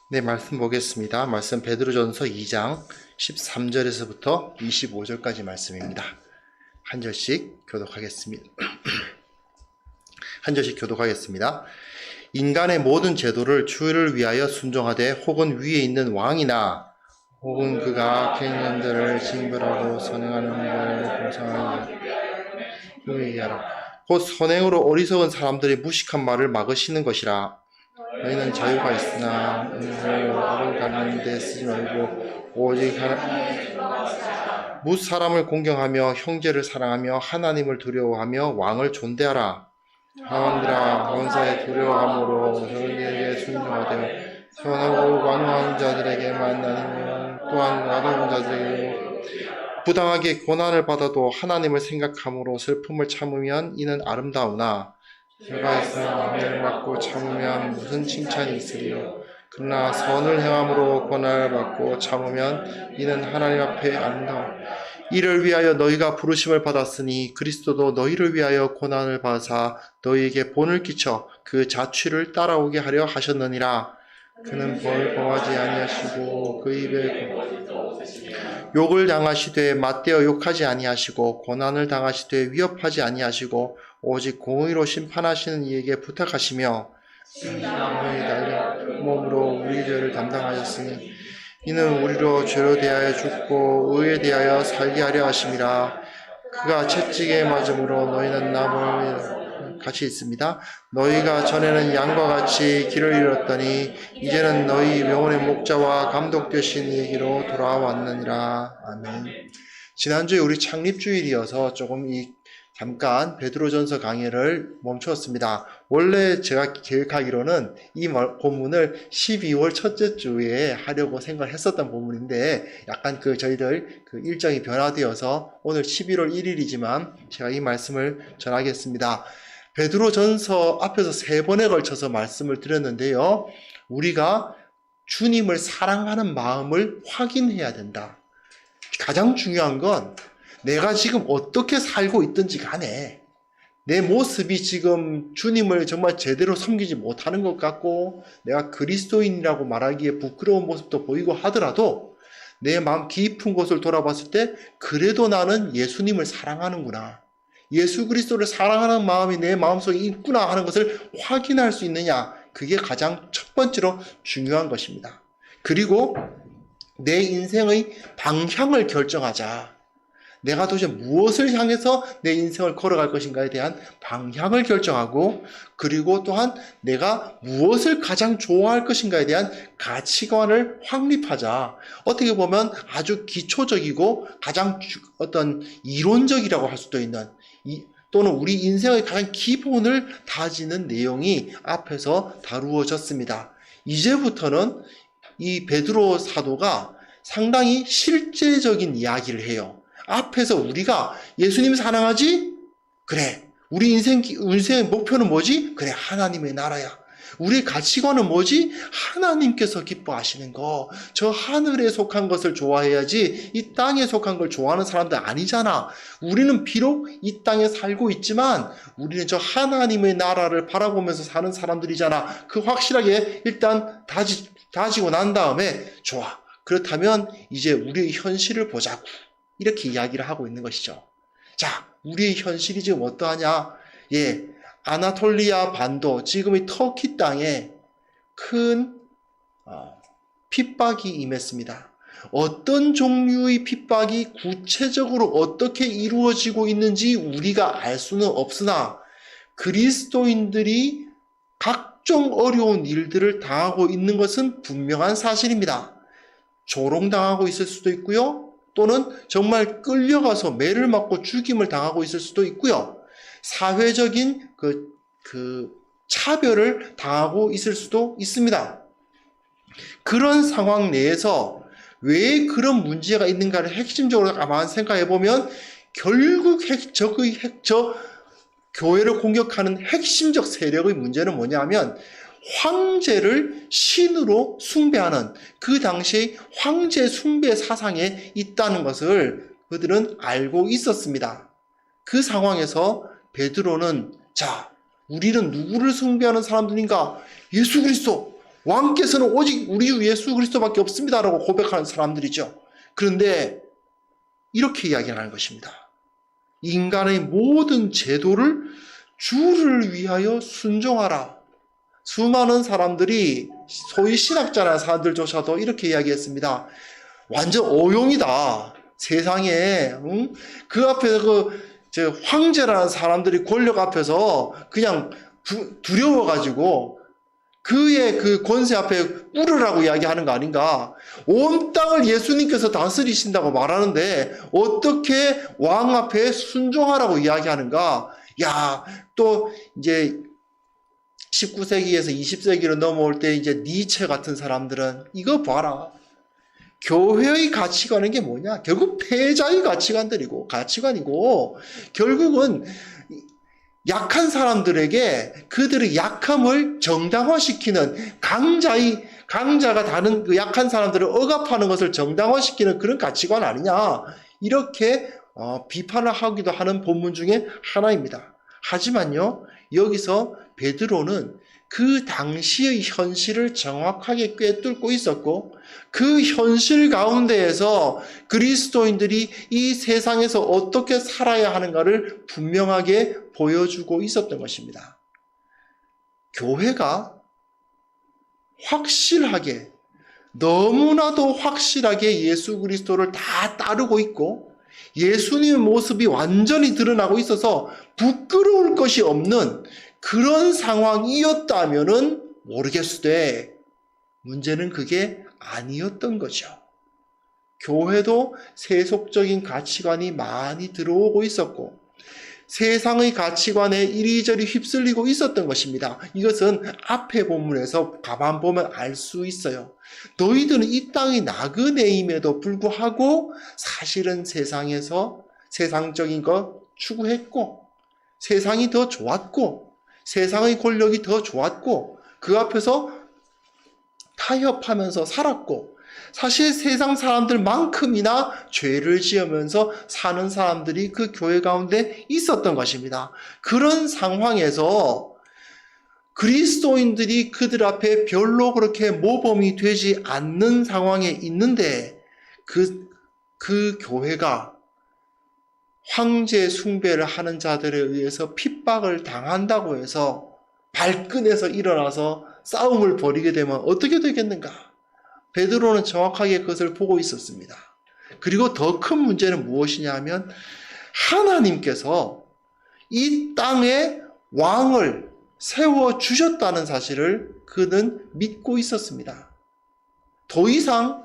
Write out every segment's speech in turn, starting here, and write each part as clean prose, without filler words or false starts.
네, 말씀 보겠습니다. 말씀 베드로전서 2장 13절에서부터 25절까지 말씀입니다. 한 절씩 교독하겠습니다. 한 절씩 교독하겠습니다. 인간의 모든 제도를 주를 위하여 순종하되 혹은 위에 있는 왕이나 혹은 그가 악행년들을 징벌하고 선행하는 것을 공상하여 유의하라. 곧 선행으로 어리석은 사람들의 무식한 말을 막으시는 것이라. 너희는 자유가 있으나 은혜를 업을 가는 데 쓰지 말고 오직 뭇 사람을 공경하며 형제를 사랑하며 하나님을 두려워하며 왕을 존대하라. 하원들아 원사에 두려워함으로 너희에게 순종하되 선하고 완화한 자들에게만 아니면 또한 나다운 자들에게 부당하게 고난을 받아도 하나님을 생각함으로 슬픔을 참으면 이는 아름다우나 죄가 있어 은혜를 받고 참으면 무슨 칭찬이 있으리요. 그러나 선을 행함으로 고난을 받고 참으면 이는 하나님 앞에 아름다워. 이를 위하여 너희가 부르심을 받았으니 그리스도도 너희를 위하여 고난을 받으사 너희에게 본을 끼쳐 그 자취를 따라오게 하려 하셨느니라. 그는 벌 범하지 아니하시고 그 입에 욕을 당하시되 맞대어 욕하지 아니하시고 고난을 당하시되 위협하지 아니하시고 오직 공의로 심판하시는 이에게 부탁하시며 너희 달려 몸으로 우리 죄를 담당하셨으니 이는 우리로 죄로 대하여 죽고 의에 대하여 살게 하려 하심이라. 그가 채찍에 맞음으로 너희는 남을 같이 있습니다. 너희가 전에는 양과 같이 길을 잃었더니 이제는 너희 영혼의 목자와 감독 되신 이에게로 돌아왔느니라. 아멘. 지난주에 우리 창립주일이어서 조금 잠깐 베드로전서 강의를 멈추었습니다. 원래 제가 계획하기로는 이 본문을 12월 첫째 주에 하려고 생각을 했었던 본문인데 약간 저희들 일정이 변화되어서 오늘 11월 1일이지만 제가 이 말씀을 전하겠습니다. 베드로전서 앞에서 3번에 걸쳐서 말씀을 드렸는데요. 우리가 주님을 사랑하는 마음을 확인해야 된다. 가장 중요한 건 내가 지금 어떻게 살고 있든지 간에 내 모습이 지금 주님을 정말 제대로 섬기지 못하는 것 같고 내가 그리스도인이라고 말하기에 부끄러운 모습도 보이고 하더라도 내 마음 깊은 곳을 돌아봤을 때 그래도 나는 예수님을 사랑하는구나. 예수 그리스도를 사랑하는 마음이 내 마음속에 있구나 하는 것을 확인할 수 있느냐. 그게 가장 첫 번째로 중요한 것입니다. 그리고 내 인생의 방향을 결정하자. 내가 도대체 무엇을 향해서 내 인생을 걸어갈 것인가에 대한 방향을 결정하고 그리고 또한 내가 무엇을 가장 좋아할 것인가에 대한 가치관을 확립하자. 어떻게 보면 아주 기초적이고 가장 어떤 이론적이라고 할 수도 있는 또는 우리 인생의 가장 기본을 다지는 내용이 앞에서 다루어졌습니다. 이제부터는 이 베드로 사도가 상당히 실제적인 이야기를 해요. 앞에서 우리가 예수님 사랑하지? 그래. 우리 인생의 목표는 뭐지? 그래. 하나님의 나라야. 우리 가치관은 뭐지? 하나님께서 기뻐하시는 거. 저 하늘에 속한 것을 좋아해야지 이 땅에 속한 걸 좋아하는 사람들 아니잖아. 우리는 비록 이 땅에 살고 있지만 우리는 저 하나님의 나라를 바라보면서 사는 사람들이잖아. 그 확실하게 일단 다지고 난 다음에 좋아. 그렇다면 이제 우리의 현실을 보자고. 이렇게 이야기를 하고 있는 것이죠. 자, 우리의 현실이 지금 어떠하냐? 아나톨리아 반도, 지금의 터키 땅에 큰 핍박이 임했습니다. 어떤 종류의 핍박이 구체적으로 어떻게 이루어지고 있는지 우리가 알 수는 없으나 그리스도인들이 각종 어려운 일들을 당하고 있는 것은 분명한 사실입니다. 조롱당하고 있을 수도 있고요. 또는 정말 끌려가서 매를 맞고 죽임을 당하고 있을 수도 있고요. 사회적인 차별을 당하고 있을 수도 있습니다. 그런 상황 내에서 왜 그런 문제가 있는가를 핵심적으로 가만 생각해 보면 결국 교회를 공격하는 핵심적 세력의 문제는 뭐냐면 황제를 신으로 숭배하는 그 당시의 황제 숭배 사상에 있다는 것을 그들은 알고 있었습니다. 그 상황에서 베드로는 우리는 누구를 숭배하는 사람들인가? 예수 그리스도, 왕께서는 오직 우리 주 예수 그리스도밖에 없습니다라고 고백하는 사람들이죠. 그런데 이렇게 이야기하는 것입니다. 인간의 모든 제도를 주를 위하여 순종하라. 수많은 사람들이 소위 신학자나 사람들조차도 이렇게 이야기했습니다. 완전 오용이다. 세상에 그 앞에서 황제라는 사람들이 권력 앞에서 그냥 두려워가지고 그의 그 권세 앞에 울으라고 이야기하는 거 아닌가. 온 땅을 예수님께서 다스리신다고 말하는데 어떻게 왕 앞에 순종하라고 이야기하는가. 야, 또 이제 19세기에서 20세기로 넘어올 때 이제 니체 같은 사람들은 이거 봐라. 교회의 가치관은 게 뭐냐? 결국 패자의 가치관이고 결국은 약한 사람들에게 그들의 약함을 정당화시키는 강자가 다른 그 약한 사람들을 억압하는 것을 정당화시키는 그런 가치관 아니냐? 이렇게 비판을 하기도 하는 본문 중에 하나입니다. 하지만요, 여기서 베드로는 그 당시의 현실을 정확하게 꿰뚫고 있었고 그 현실 가운데에서 그리스도인들이 이 세상에서 어떻게 살아야 하는가를 분명하게 보여주고 있었던 것입니다. 교회가 확실하게, 너무나도 확실하게 예수 그리스도를 다 따르고 있고 예수님의 모습이 완전히 드러나고 있어서 부끄러울 것이 없는 그런 상황이었다면은 모르겠으되 문제는 그게 아니었던 거죠. 교회도 세속적인 가치관이 많이 들어오고 있었고 세상의 가치관에 이리저리 휩쓸리고 있었던 것입니다. 이것은 앞에 본문에서 가만 보면 알 수 있어요. 너희들은 이 땅이 나그네임에도 불구하고 사실은 세상에서 세상적인 것 추구했고 세상이 더 좋았고 세상의 권력이 더 좋았고 그 앞에서 타협하면서 살았고 사실 세상 사람들만큼이나 죄를 지으면서 사는 사람들이 그 교회 가운데 있었던 것입니다. 그런 상황에서 그리스도인들이 그들 앞에 별로 그렇게 모범이 되지 않는 상황에 있는데 그 교회가 황제 숭배를 하는 자들에 의해서 핍박을 당한다고 해서 발끈해서 일어나서 싸움을 벌이게 되면 어떻게 되겠는가? 베드로는 정확하게 그것을 보고 있었습니다. 그리고 더 큰 문제는 무엇이냐 하면 하나님께서 이 땅에 왕을 세워주셨다는 사실을 그는 믿고 있었습니다. 더 이상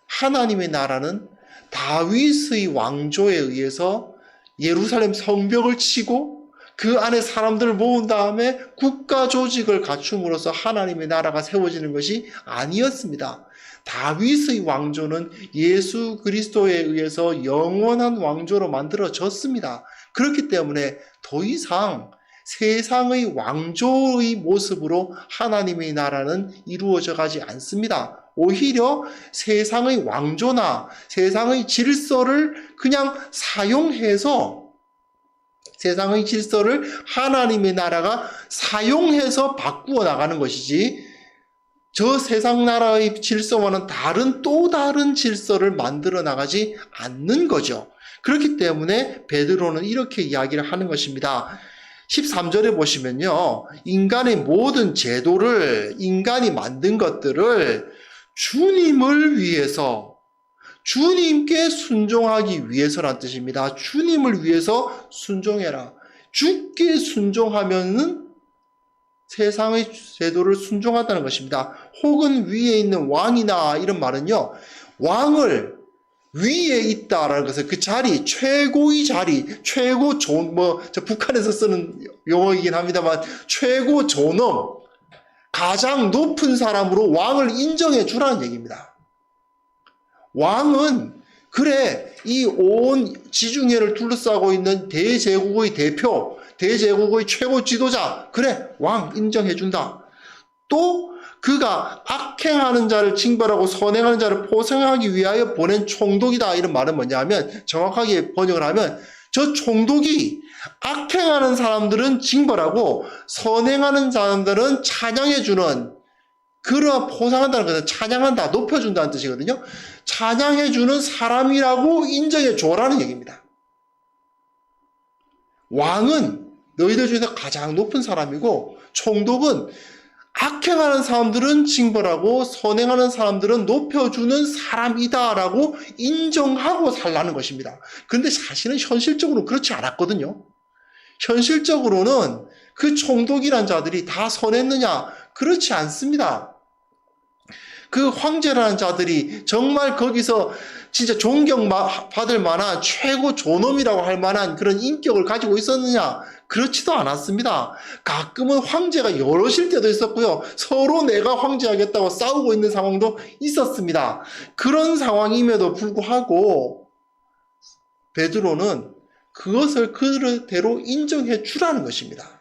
하나님의 나라는 다윗의 왕조에 의해서 예루살렘 성벽을 치고 그 안에 사람들을 모은 다음에 국가 조직을 갖춤으로써 하나님의 나라가 세워지는 것이 아니었습니다. 다윗의 왕조는 예수 그리스도에 의해서 영원한 왕조로 만들어졌습니다. 그렇기 때문에 더 이상 세상의 왕조의 모습으로 하나님의 나라는 이루어져 가지 않습니다. 오히려 세상의 왕조나 세상의 질서를 그냥 사용해서 세상의 질서를 하나님의 나라가 사용해서 바꾸어 나가는 것이지 저 세상 나라의 질서와는 또 다른 질서를 만들어 나가지 않는 거죠. 그렇기 때문에 베드로는 이렇게 이야기를 하는 것입니다. 13절에 보시면요. 인간의 모든 제도를 인간이 만든 것들을 주님을 위해서 주님께 순종하기 위해서란 뜻입니다. 주님을 위해서 순종해라. 주께 순종하면은 세상의 제도를 순종한다는 것입니다. 혹은 위에 있는 왕이나 이런 말은요. 왕을 위에 있다라는 것은 그 자리, 최고의 자리, 최고 북한에서 쓰는 용어이긴 합니다만 최고 존엄, 가장 높은 사람으로 왕을 인정해 주라는 얘기입니다. 왕은 그래 이 온 지중해를 둘러싸고 있는 대제국의 대표, 대제국의 최고 지도자, 그래 왕 인정해 준다. 또 그가 악행하는 자를 징벌하고 선행하는 자를 포성하기 위하여 보낸 총독이다. 이런 말은 뭐냐 하면 정확하게 번역을 하면 저 총독이 악행하는 사람들은 징벌하고 선행하는 사람들은 찬양해 주는 그러한 포상한다는 것은 찬양한다, 높여준다는 뜻이거든요. 찬양해주는 사람이라고 인정해줘라는 얘기입니다. 왕은 너희들 중에서 가장 높은 사람이고, 총독은 악행하는 사람들은 징벌하고 선행하는 사람들은 높여주는 사람이다라고 인정하고 살라는 것입니다. 그런데 사실은 현실적으로는 그렇지 않았거든요. 현실적으로는 그 총독이란 자들이 다 선했느냐? 그렇지 않습니다. 그 황제라는 자들이 정말 거기서 진짜 존경받을 만한 최고 존엄이라고 할 만한 그런 인격을 가지고 있었느냐? 그렇지도 않았습니다. 가끔은 황제가 여럿일 때도 있었고요. 서로 내가 황제하겠다고 싸우고 있는 상황도 있었습니다. 그런 상황임에도 불구하고 베드로는 그것을 그대로 인정해 주라는 것입니다.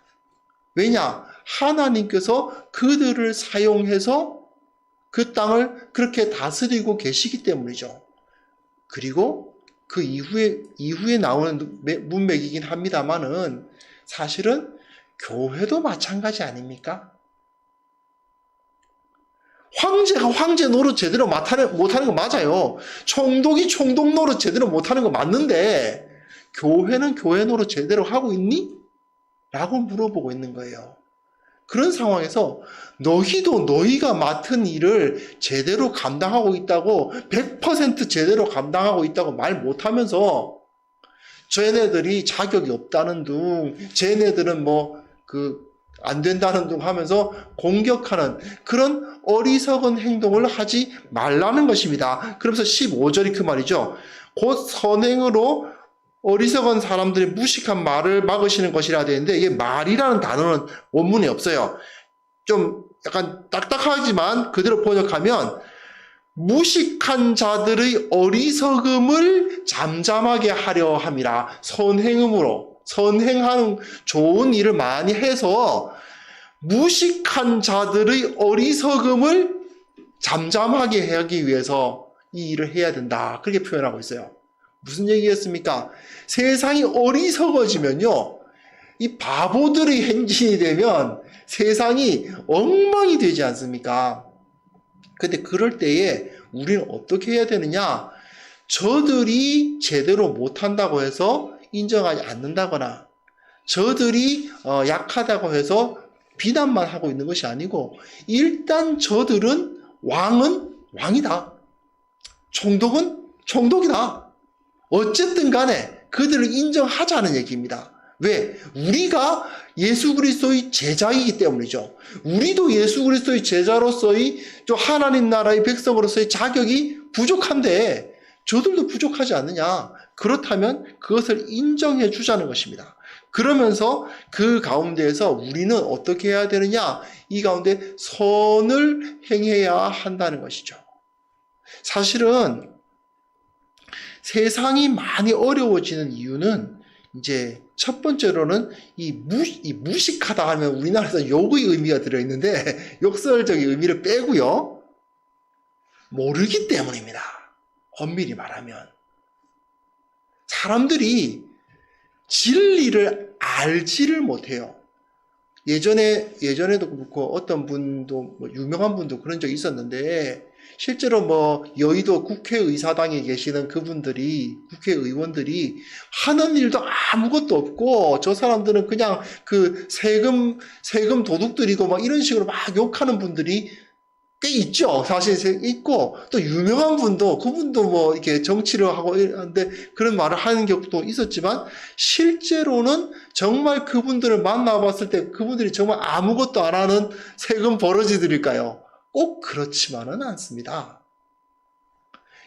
왜냐? 하나님께서 그들을 사용해서 그 땅을 그렇게 다스리고 계시기 때문이죠. 그리고 그 이후에 나오는 문맥이긴 합니다만은 사실은 교회도 마찬가지 아닙니까? 황제가 황제 노릇 제대로 못하는 거 맞아요. 총독이 총독 노릇 제대로 못하는 거 맞는데 교회는 교회 노릇 제대로 하고 있니? 라고 물어보고 있는 거예요. 그런 상황에서 너희도 너희가 맡은 일을 제대로 감당하고 있다고 100% 제대로 감당하고 있다고 말 못하면서 쟤네들이 자격이 없다는 둥, 쟤네들은 안 된다는 둥 하면서 공격하는 그런 어리석은 행동을 하지 말라는 것입니다. 그러면서 15절이 그 말이죠. 곧 선행으로 어리석은 사람들이 무식한 말을 막으시는 것이라 되는데 이게 말이라는 단어는 원문에 없어요. 좀 약간 딱딱하지만 그대로 번역하면 무식한 자들의 어리석음을 잠잠하게 하려 함이라. 선행하는 좋은 일을 많이 해서 무식한 자들의 어리석음을 잠잠하게 하기 위해서 이 일을 해야 된다. 그렇게 표현하고 있어요. 무슨 얘기겠습니까? 세상이 어리석어지면요, 이 바보들의 행진이 되면 세상이 엉망이 되지 않습니까? 근데 그럴 때에 우리는 어떻게 해야 되느냐? 저들이 제대로 못한다고 해서 인정하지 않는다거나 저들이 약하다고 해서 비난만 하고 있는 것이 아니고 일단 저들은 왕은 왕이다. 총독은 총독이다. 어쨌든 간에 그들을 인정하자는 얘기입니다. 왜? 우리가 예수 그리스도의 제자이기 때문이죠. 우리도 예수 그리스도의 제자로서의 또 하나님 나라의 백성으로서의 자격이 부족한데 저들도 부족하지 않느냐? 그렇다면 그것을 인정해 주자는 것입니다. 그러면서 그 가운데에서 우리는 어떻게 해야 되느냐? 이 가운데 선을 행해야 한다는 것이죠. 사실은 세상이 많이 어려워지는 이유는 이제 첫 번째로는 이 무식하다 하면 우리나라에서 욕의 의미가 들어있는데 역설적인 의미를 빼고요. 모르기 때문입니다. 엄밀히 말하면. 사람들이 진리를 알지를 못해요. 예전에도 그렇고 어떤 분도 유명한 분도 그런 적이 있었는데 실제로 여의도 국회의사당에 계시는 그분들이 국회의원들이 하는 일도 아무것도 없고 저 사람들은 그냥 그 세금 도둑들이고 이런 식으로 막 욕하는 분들이 꽤 있죠. 사실 있고 또 유명한 분도 그분도 이렇게 정치를 하고 하는데 그런 말을 하는 경우도 있었지만 실제로는 정말 그분들을 만나봤을 때 그분들이 정말 아무것도 안 하는 세금 버러지들일까요? 꼭 그렇지만은 않습니다.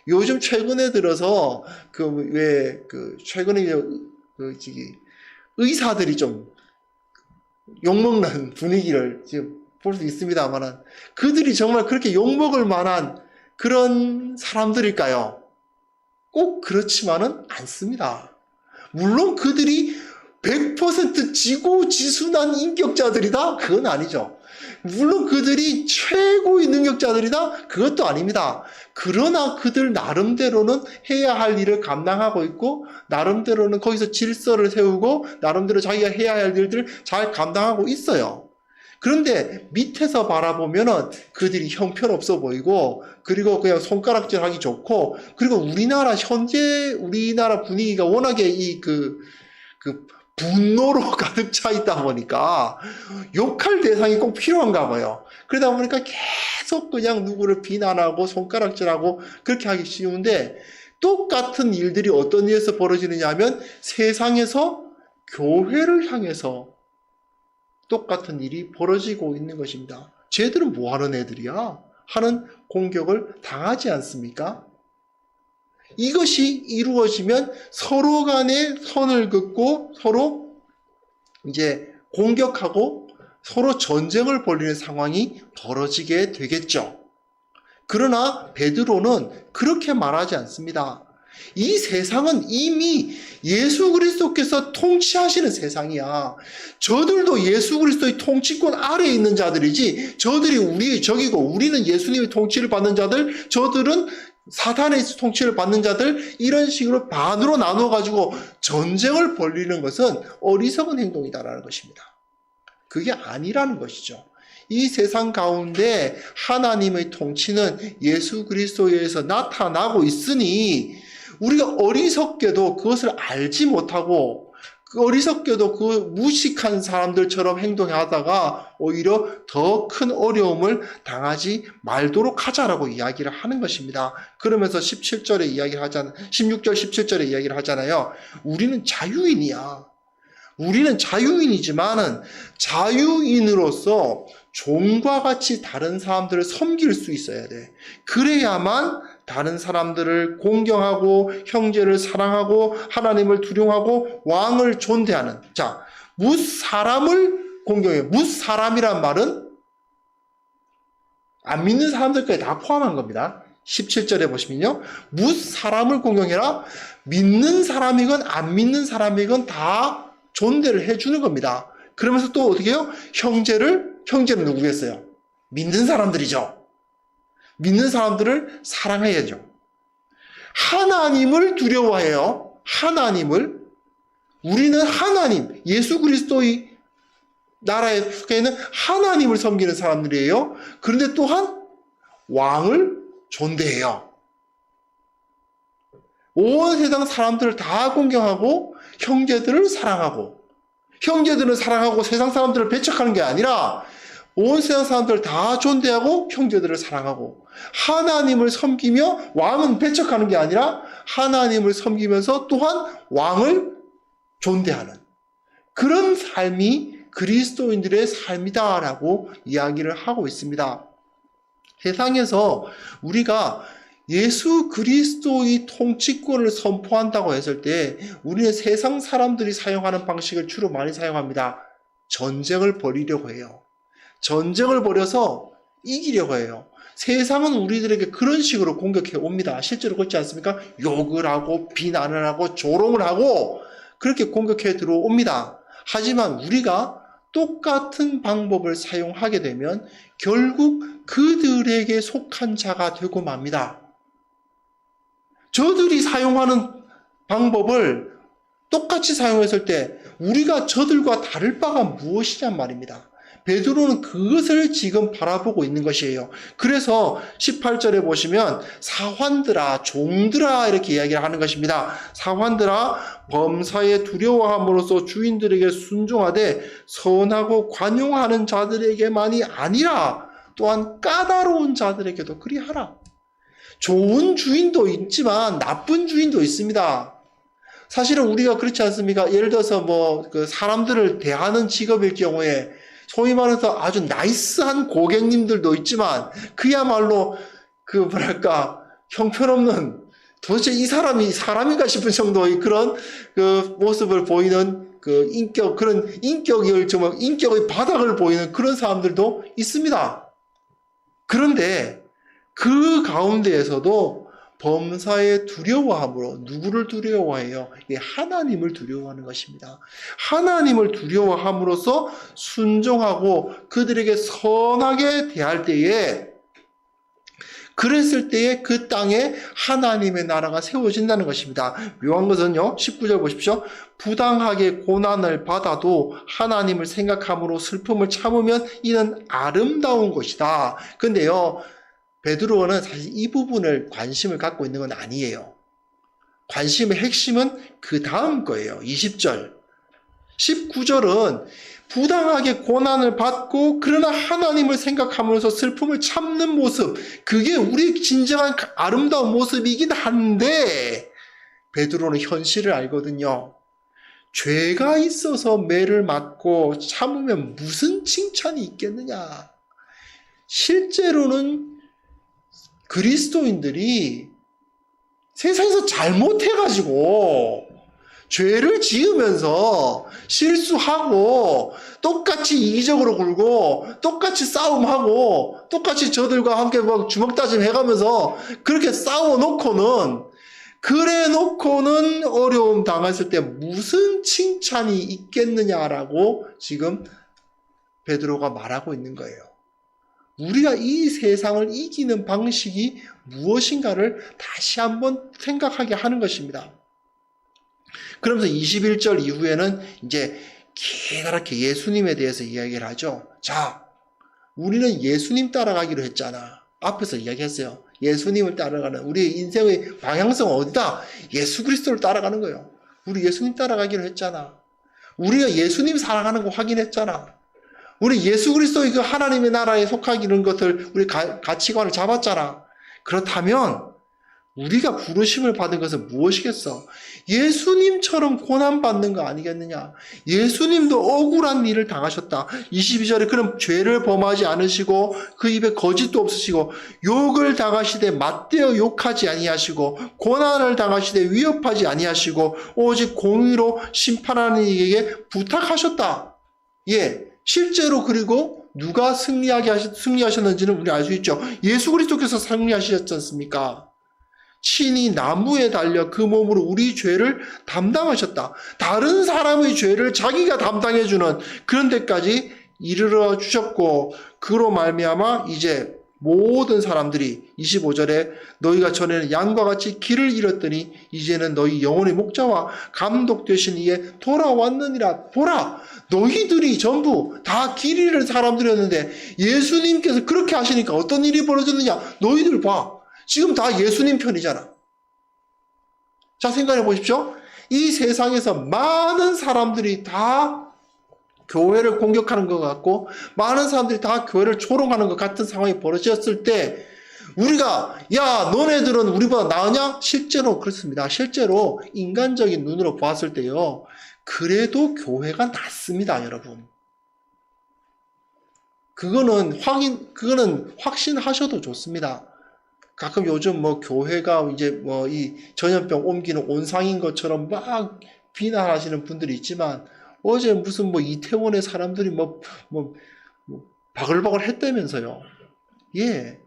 요즘 최근에 들어서 최근에 의사들이 좀 욕먹는 분위기를 지금 볼 수 있습니다만은 그들이 정말 그렇게 욕먹을 만한 그런 사람들일까요? 꼭 그렇지만은 않습니다. 물론 그들이 100% 지고지순한 인격자들이다? 그건 아니죠. 물론 그들이 최고의 능력자들이다? 그것도 아닙니다. 그러나 그들 나름대로는 해야 할 일을 감당하고 있고 나름대로는 거기서 질서를 세우고 나름대로 자기가 해야 할 일들을 잘 감당하고 있어요. 그런데 밑에서 바라보면은 그들이 형편없어 보이고, 그리고 그냥 손가락질 하기 좋고, 그리고 우리나라 분위기가 워낙에 분노로 가득 차 있다 보니까 욕할 대상이 꼭 필요한가 봐요. 그러다 보니까 계속 그냥 누구를 비난하고 손가락질하고 그렇게 하기 쉬운데, 똑같은 일들이 어떤 일에서 벌어지느냐 하면 세상에서 교회를 향해서 똑같은 일이 벌어지고 있는 것입니다. 쟤들은 뭐 하는 애들이야? 하는 공격을 당하지 않습니까? 이것이 이루어지면 서로 간에 선을 긋고 서로 이제 공격하고 서로 전쟁을 벌이는 상황이 벌어지게 되겠죠. 그러나 베드로는 그렇게 말하지 않습니다. 이 세상은 이미 예수 그리스도께서 통치하시는 세상이야. 저들도 예수 그리스도의 통치권 아래에 있는 자들이지, 저들이 우리의 적이고 우리는 예수님의 통치를 받는 자들, 저들은 사탄의 통치를 받는 자들, 이런 식으로 반으로 나눠가지고 전쟁을 벌이는 것은 어리석은 행동이다라는 것입니다. 그게 아니라는 것이죠. 이 세상 가운데 하나님의 통치는 예수 그리스도에 의해서 나타나고 있으니, 우리가 어리석게도 그것을 알지 못하고 어리석게도 그 무식한 사람들처럼 행동하다가 오히려 더 큰 어려움을 당하지 말도록 하자라고 이야기를 하는 것입니다. 그러면서 16절 17절에 이야기를 하잖아요. 우리는 자유인이야. 우리는 자유인이지만은 자유인으로서 종과 같이 다른 사람들을 섬길 수 있어야 돼. 그래야만 다른 사람들을 공경하고 형제를 사랑하고 하나님을 두려워하고 왕을 존대하는, 자, 무사람을 공경해. 무사람이란 말은 안 믿는 사람들까지 다 포함한 겁니다. 17절에 보시면요, 무사람을 공경해라. 믿는 사람이건 안 믿는 사람이건 다 존대를 해주는 겁니다. 그러면서 또 어떻게 해요? 형제는 누구겠어요? 믿는 사람들이죠. 믿는 사람들을 사랑해야죠. 하나님을 두려워해요. 하나님을. 우리는 하나님, 예수 그리스도의 나라에 속해 있는 하나님을 섬기는 사람들이에요. 그런데 또한 왕을 존대해요. 온 세상 사람들을 다 공경하고 형제들을 사랑하고, 형제들을 사랑하고 세상 사람들을 배척하는 게 아니라 온 세상 사람들을 다 존대하고 형제들을 사랑하고, 하나님을 섬기며 왕은 배척하는 게 아니라 하나님을 섬기면서 또한 왕을 존대하는 그런 삶이 그리스도인들의 삶이다라고 이야기를 하고 있습니다. 세상에서 우리가 예수 그리스도의 통치권을 선포한다고 했을 때 우리는 세상 사람들이 사용하는 방식을 주로 많이 사용합니다. 전쟁을 벌이려고 해요. 전쟁을 벌여서 이기려고 해요. 세상은 우리들에게 그런 식으로 공격해 옵니다. 실제로 그렇지 않습니까? 욕을 하고 비난을 하고 조롱을 하고 그렇게 공격해 들어옵니다. 하지만 우리가 똑같은 방법을 사용하게 되면 결국 그들에게 속한 자가 되고 맙니다. 저들이 사용하는 방법을 똑같이 사용했을 때 우리가 저들과 다를 바가 무엇이냔 말입니다. 베드로는 그것을 지금 바라보고 있는 것이에요. 그래서 18절에 보시면 사환들아, 종들아 이렇게 이야기를 하는 것입니다. 사환들아, 범사에 두려워함으로써 주인들에게 순종하되 선하고 관용하는 자들에게만이 아니라 또한 까다로운 자들에게도 그리하라. 좋은 주인도 있지만 나쁜 주인도 있습니다. 사실은 우리가 그렇지 않습니까? 예를 들어서 사람들을 대하는 직업일 경우에 소위 말해서 아주 나이스한 고객님들도 있지만 그야말로 형편없는, 도대체 이 사람이 사람인가 싶은 정도의 그런 모습을 보이는 그런 인격의 바닥을 보이는 그런 사람들도 있습니다. 그런데 그 가운데에서도 범사에 두려워함으로 누구를 두려워해요? 하나님을 두려워하는 것입니다. 하나님을 두려워함으로써 순종하고 그들에게 선하게 대할 때에 그랬을 때에 그 땅에 하나님의 나라가 세워진다는 것입니다. 묘한 것은요, 19절 보십시오. 부당하게 고난을 받아도 하나님을 생각함으로 슬픔을 참으면 이는 아름다운 것이다. 근데요, 베드로는 사실 이 부분을 관심을 갖고 있는 건 아니에요. 관심의 핵심은 그 다음 거예요. 20절. 19절은 부당하게 고난을 받고 그러나 하나님을 생각하면서 슬픔을 참는 모습, 그게 우리의 진정한 아름다운 모습이긴 한데 베드로는 현실을 알거든요. 죄가 있어서 매를 맞고 참으면 무슨 칭찬이 있겠느냐. 실제로는 그리스도인들이 세상에서 잘못해가지고 죄를 지으면서 실수하고 똑같이 이기적으로 굴고 똑같이 싸움하고 똑같이 저들과 함께 막 주먹다짐 해가면서 그렇게 싸워놓고는 그래놓고는 어려움 당했을 때 무슨 칭찬이 있겠느냐라고 지금 베드로가 말하고 있는 거예요. 우리가 이 세상을 이기는 방식이 무엇인가를 다시 한번 생각하게 하는 것입니다. 그러면서 21절 이후에는 이제 기다랗게 예수님에 대해서 이야기를 하죠. 자, 우리는 예수님 따라가기로 했잖아. 앞에서 이야기했어요. 예수님을 따라가는 우리의 인생의 방향성은 어디다? 예수 그리스도를 따라가는 거예요. 우리 예수님 따라가기로 했잖아. 우리가 예수님 사랑하는 거 확인했잖아. 우리 예수 그리스도의 그 하나님의 나라에 속하기는 것을 우리 가치관을 잡았잖아. 그렇다면 우리가 부르심을 받은 것은 무엇이겠어? 예수님처럼 고난받는 거 아니겠느냐? 예수님도 억울한 일을 당하셨다. 22절에 그럼 죄를 범하지 않으시고 그 입에 거짓도 없으시고 욕을 당하시되 맞대어 욕하지 아니하시고 고난을 당하시되 위협하지 아니하시고 오직 공의로 심판하는 이에게 부탁하셨다. 예, 실제로 그리고 누가 승리하셨는지는 우리 알 수 있죠. 예수 그리스도께서 승리하셨지 않습니까? 친히 나무에 달려 그 몸으로 우리 죄를 담당하셨다. 다른 사람의 죄를 자기가 담당해주는 그런 데까지 이르러 주셨고 그로 말미암아 이제 모든 사람들이 25절에 너희가 전에는 양과 같이 길을 잃었더니 이제는 너희 영혼의 목자와 감독 되신 이에 돌아왔느니라. 보라, 너희들이 전부 다 길 잃은 사람들이었는데 예수님께서 그렇게 하시니까 어떤 일이 벌어졌느냐. 너희들 봐, 지금 다 예수님 편이잖아. 자, 생각해 보십시오. 이 세상에서 많은 사람들이 다 교회를 공격하는 것 같고 많은 사람들이 다 교회를 조롱하는 것 같은 상황이 벌어졌을 때 우리가 야, 너네들은 우리보다 나으냐? 실제로 그렇습니다. 실제로 인간적인 눈으로 보았을 때요, 그래도 교회가 낫습니다, 여러분. 그거는 확신하셔도 좋습니다. 가끔 요즘 뭐 교회가 이제 뭐 이 전염병 옮기는 온상인 것처럼 막 비난하시는 분들이 있지만 어제 무슨 뭐 이태원의 사람들이 뭐 바글바글 했다면서요. 예.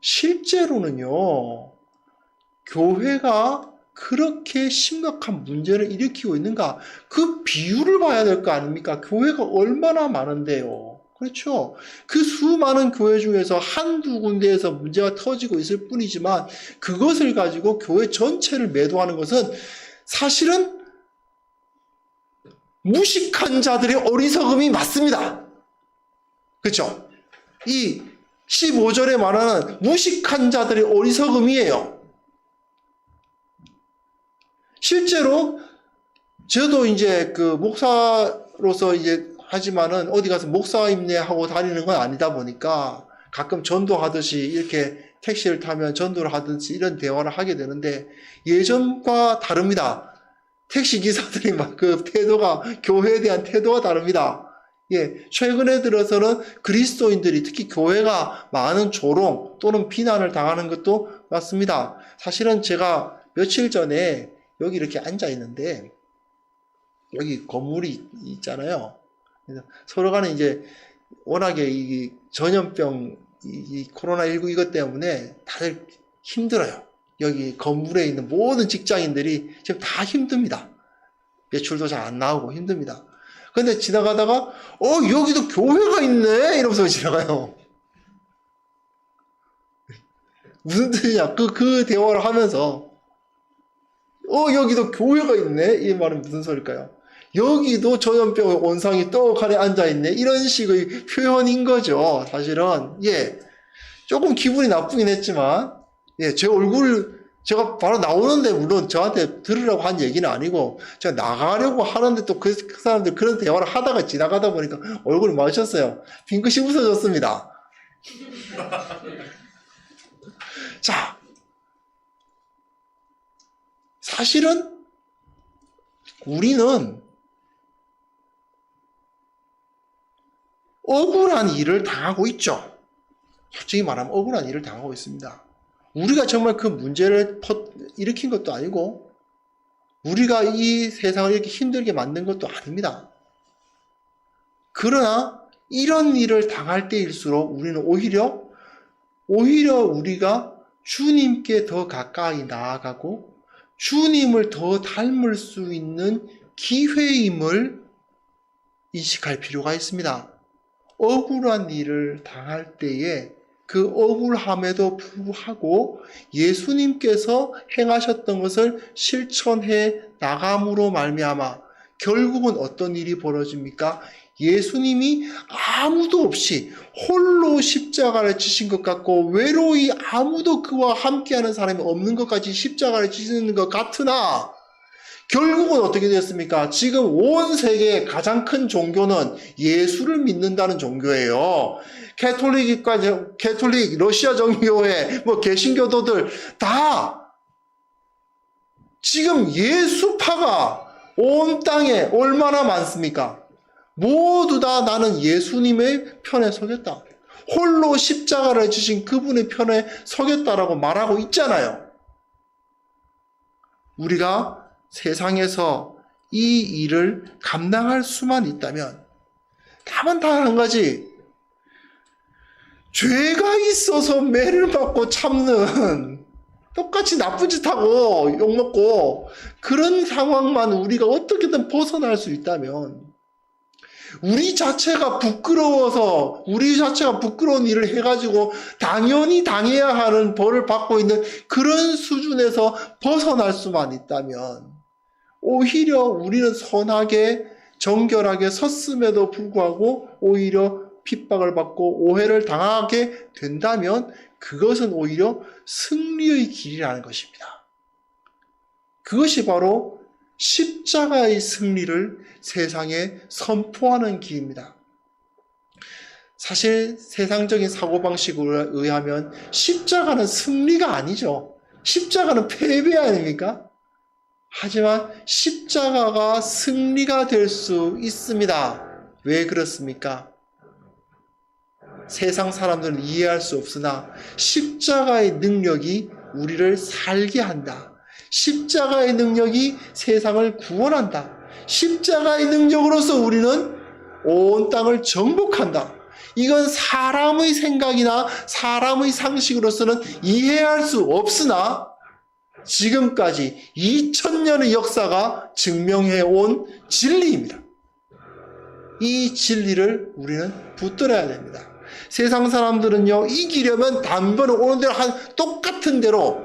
실제로는요, 교회가 그렇게 심각한 문제를 일으키고 있는가? 그 비율을 봐야 될 거 아닙니까? 교회가 얼마나 많은데요. 그렇죠. 그 수많은 교회 중에서 한두 군데에서 문제가 터지고 있을 뿐이지만 그것을 가지고 교회 전체를 매도하는 것은 사실은 무식한 자들의 어리석음이 맞습니다. 그렇죠? 이 15절에 말하는 무식한 자들의 어리석음이에요. 실제로 저도 이제 그 목사로서 이제 하지만은 어디 가서 목사 임내하고 다니는 건 아니다 보니까 가끔 전도하듯이 이렇게 택시를 타면 전도를 하든지 이런 대화를 하게 되는데 예전과 다릅니다. 택시 기사들이 막 그 태도가, 교회에 대한 태도가 다릅니다. 예, 최근에 들어서는 그리스도인들이 특히 교회가 많은 조롱 또는 비난을 당하는 것도 맞습니다. 사실은 제가 며칠 전에 여기 이렇게 앉아 있는데 여기 건물이 있잖아요. 그래서 서로 간에 이제 워낙에 이 전염병, 이 코로나19 이것 때문에 다들 힘들어요. 여기 건물에 있는 모든 직장인들이 지금 다 힘듭니다. 매출도 잘 안 나오고 힘듭니다. 근데 지나가다가 여기도 교회가 있네 이러면서 지나가요. 무슨 뜻이냐? 그 대화를 하면서, 여기도 교회가 있네? 이 말은 무슨 소릴까요? 여기도 전염병의 온상이 떡하니 앉아있네? 이런 식의 표현인 거죠. 사실은. 예. 조금 기분이 나쁘긴 했지만, 예, 제 얼굴, 제가 바로 나오는데, 물론 저한테 들으라고 한 얘기는 아니고, 제가 나가려고 하는데 또 그 사람들 그런 대화를 하다가 지나가다 보니까 얼굴이 마주쳤어요. 빙긋이 웃어졌습니다. 자, 사실은 우리는 억울한 일을 당하고 있죠. 솔직히 말하면 억울한 일을 당하고 있습니다. 우리가 정말 그 문제를 일으킨 것도 아니고 우리가 이 세상을 이렇게 힘들게 만든 것도 아닙니다. 그러나 이런 일을 당할 때일수록 우리는 오히려 우리가 주님께 더 가까이 나아가고 주님을 더 닮을 수 있는 기회임을 인식할 필요가 있습니다. 억울한 일을 당할 때에 그 억울함에도 불구하고 예수님께서 행하셨던 것을 실천해 나감으로 말미암아 결국은 어떤 일이 벌어집니까? 예수님이 아무도 없이 홀로 십자가를 지신 것 같고 외로이 아무도 그와 함께하는 사람이 없는 것까지 십자가를 지시는 것 같으나 결국은 어떻게 되었습니까? 지금 온 세계의 가장 큰 종교는 예수를 믿는다는 종교예요. 캐톨릭, 러시아 정교회, 개신교도들 다 지금 예수파가 온 땅에 얼마나 많습니까? 모두 다 나는 예수님의 편에 서겠다. 홀로 십자가를 지신 그분의 편에 서겠다라고 말하고 있잖아요. 우리가 세상에서 이 일을 감당할 수만 있다면 답은 단 한 가지. 죄가 있어서 매를 맞고 참는 똑같이 나쁜 짓 하고 욕먹고 그런 상황만 우리가 어떻게든 벗어날 수 있다면 우리 자체가 부끄러워서 우리 자체가 부끄러운 일을 해가지고 당연히 당해야 하는 벌을 받고 있는 그런 수준에서 벗어날 수만 있다면 오히려 우리는 선하게 정결하게 섰음에도 불구하고 오히려 핍박을 받고 오해를 당하게 된다면 그것은 오히려 승리의 길이라는 것입니다. 그것이 바로 십자가의 승리를 세상에 선포하는 길입니다. 사실 세상적인 사고방식에 의하면 십자가는 승리가 아니죠. 십자가는 패배 아닙니까? 하지만 십자가가 승리가 될 수 있습니다. 왜 그렇습니까? 세상 사람들은 이해할 수 없으나 십자가의 능력이 우리를 살게 한다. 십자가의 능력이 세상을 구원한다. 십자가의 능력으로서 우리는 온 땅을 정복한다. 이건 사람의 생각이나 사람의 상식으로서는 이해할 수 없으나 지금까지 2000년의 역사가 증명해온 진리입니다. 이 진리를 우리는 붙들어야 됩니다. 세상 사람들은요, 이기려면 단번에 오는 대로 똑같은 대로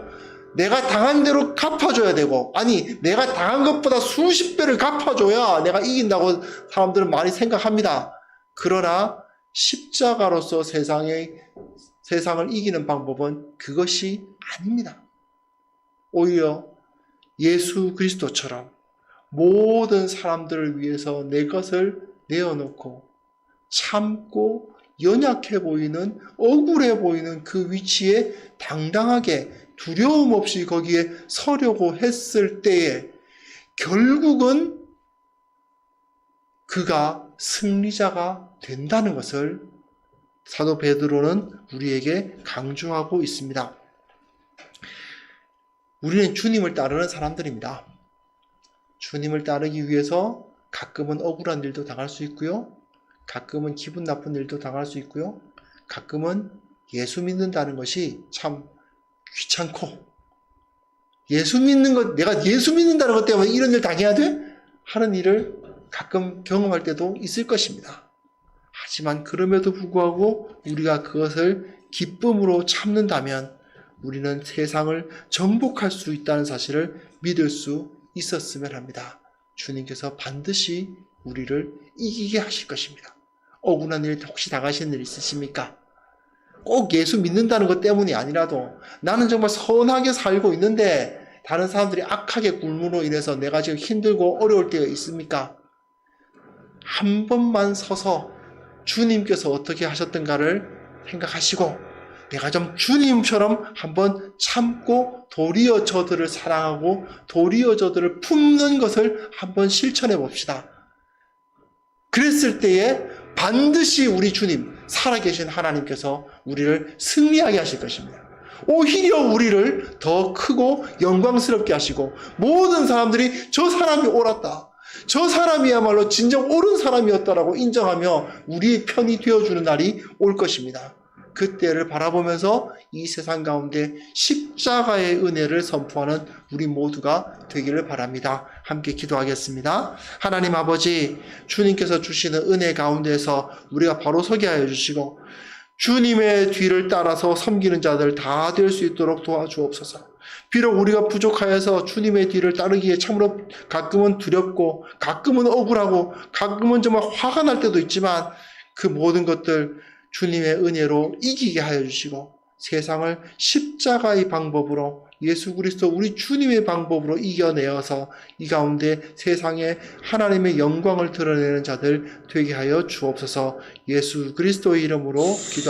내가 당한 대로 갚아줘야 되고, 아니 내가 당한 것보다 수십 배를 갚아줘야 내가 이긴다고 사람들은 많이 생각합니다. 그러나 십자가로서 세상을 이기는 방법은 그것이 아닙니다. 오히려 예수 그리스도처럼 모든 사람들을 위해서 내 것을 내어놓고 참고 연약해 보이는, 억울해 보이는 그 위치에 당당하게 두려움 없이 거기에 서려고 했을 때에 결국은 그가 승리자가 된다는 것을 사도 베드로는 우리에게 강조하고 있습니다. 우리는 주님을 따르는 사람들입니다. 주님을 따르기 위해서 가끔은 억울한 일도 당할 수 있고요. 가끔은 기분 나쁜 일도 당할 수 있고요. 가끔은 예수 믿는다는 것이 참 귀찮고 예수 믿는 것, 내가 예수 믿는다는 것 때문에 이런 일 당해야 돼? 하는 일을 가끔 경험할 때도 있을 것입니다. 하지만 그럼에도 불구하고 우리가 그것을 기쁨으로 참는다면 우리는 세상을 정복할 수 있다는 사실을 믿을 수 있었으면 합니다. 주님께서 반드시 우리를 이기게 하실 것입니다. 억울한 일 혹시 당하신 일 있으십니까? 꼭 예수 믿는다는 것 때문이 아니라도 나는 정말 선하게 살고 있는데 다른 사람들이 악하게 굴므로 인해서 내가 지금 힘들고 어려울 때가 있습니까? 한 번만 서서 주님께서 어떻게 하셨던가를 생각하시고 내가 좀 주님처럼 한번 참고 도리어 저들을 사랑하고 도리어 저들을 품는 것을 한번 실천해 봅시다. 그랬을 때에 반드시 우리 주님, 살아계신 하나님께서 우리를 승리하게 하실 것입니다. 오히려 우리를 더 크고 영광스럽게 하시고 모든 사람들이 저 사람이 옳았다. 저 사람이야말로 진정 옳은 사람이었다라고 인정하며 우리의 편이 되어주는 날이 올 것입니다. 그때를 바라보면서 이 세상 가운데 십자가의 은혜를 선포하는 우리 모두가 되기를 바랍니다. 함께 기도하겠습니다. 하나님 아버지, 주님께서 주시는 은혜 가운데서 우리가 바로 서게 하여 주시고 주님의 뒤를 따라서 섬기는 자들 다 될 수 있도록 도와주옵소서. 비록 우리가 부족하여서 주님의 뒤를 따르기에 참으로 가끔은 두렵고 가끔은 억울하고 가끔은 정말 화가 날 때도 있지만 그 모든 것들 주님의 은혜로 이기게 하여 주시고 세상을 십자가의 방법으로 예수 그리스도 우리 주님의 방법으로 이겨내어서 이 가운데 세상에 하나님의 영광을 드러내는 자들 되게 하여 주옵소서. 예수 그리스도의 이름으로 기도합니다.